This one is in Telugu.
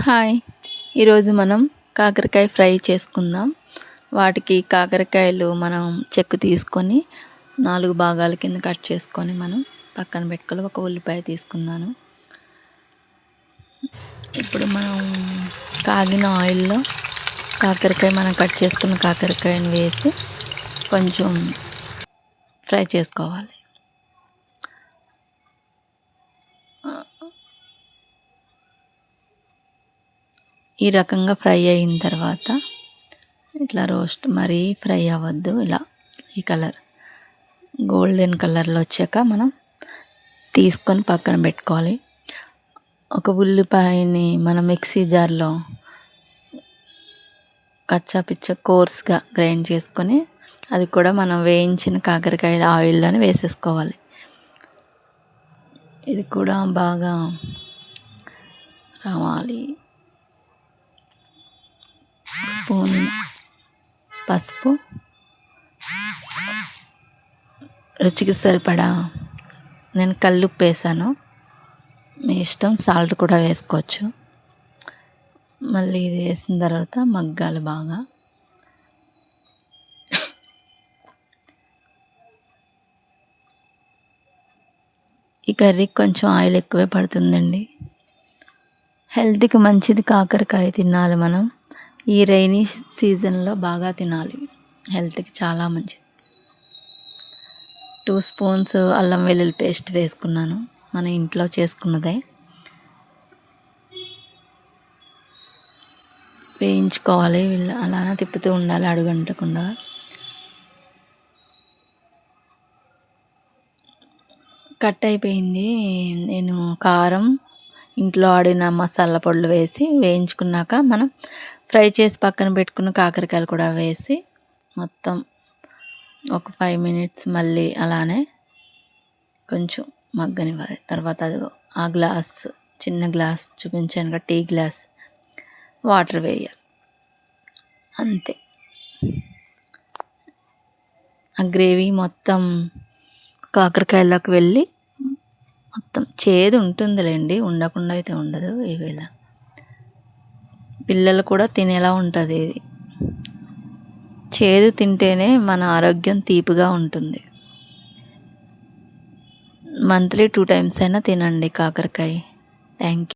హాయ్! ఈరోజు మనం కాకరకాయ ఫ్రై చేసుకుందాం. వాటికి కాకరకాయలు మనం చెక్కు తీసుకొని 4 భాగాల కింద కట్ చేసుకొని మనం పక్కన పెట్టుకోవాలి. ఒక ఉల్లిపాయ తీసుకున్నాను. ఇప్పుడు మనం కాగిన ఆయిల్‌లో మనం కట్ చేసుకున్న కాకరకాయని వేసి కొంచెం ఫ్రై చేసుకోవాలి. ఈ రకంగా ఫ్రై అయిన తర్వాత ఇట్లా రోస్ట్ మరీ ఫ్రై అవ్వద్దు. ఇలా ఈ కలర్ గోల్డెన్ కలర్లో వచ్చాక మనం తీసుకొని పక్కన పెట్టుకోవాలి. ఒక ఉల్లిపాయని మనం మిక్సీ జార్లో కచ్చా పిచ్చ కోర్స్గా గ్రైండ్ చేసుకొని అది కూడా మనం వేయించిన కాకరకాయ ఆయిల్లోనే వేసేసుకోవాలి. ఇది కూడా బాగా రావాలి. స్పూన్ పసుపు, రుచికి సరిపడా నేను కల్లుప్పు వేసాను. మీ ఇష్టం, సాల్ట్ కూడా వేసుకోవచ్చు. మళ్ళీ ఇది వేసిన తర్వాత మగ్గాలి బాగా. ఈ కర్రీకి కొంచెం ఆయిల్ ఎక్కువే పడుతుందండి. హెల్త్కి మంచిది కాకరకాయ తినాలి మనం. ఈ రైనీ సీజన్లో బాగా తినాలి, హెల్త్కి చాలా మంచిది. 2 స్పూన్స్ అల్లం వెల్లుల్లి పేస్ట్ వేసుకున్నాను, మన ఇంట్లో చేసుకున్నదే. వేయించుకోవాలి, అలానే తిప్పుతూ ఉండాలి అడుగంటకుండా. కట్ అయిపోయింది. నేను కారం, ఇంట్లో ఆడిన మసాలా పొడులు వేసి వేయించుకున్నాక మనం ఫ్రై చేసి పక్కన పెట్టుకున్న కాకరకాయలు కూడా వేసి మొత్తం ఒక 5 మినిట్స్ మళ్ళీ అలానే కొంచెం మగ్గనివ్వాలి. తర్వాత అదిగో ఆ గ్లాస్, చిన్న గ్లాస్ చూపించాను కదా, టీ గ్లాస్ వాటర్ వేయాలి, అంతే. ఆ గ్రేవీ మొత్తం కాకరకాయలోకి వెళ్ళి మొత్తం చేదు ఉంటుందిలేండి, ఉండకుండా అయితే ఉండదు. ఇలా పిల్లలు కూడా తినేలా ఉంటుంది. ఇది చేదు తింటేనే మన ఆరోగ్యం తీపిగా ఉంటుంది. మంత్లీ 2 టైమ్స్ అయినా తినండి కాకరకాయ. Thank you.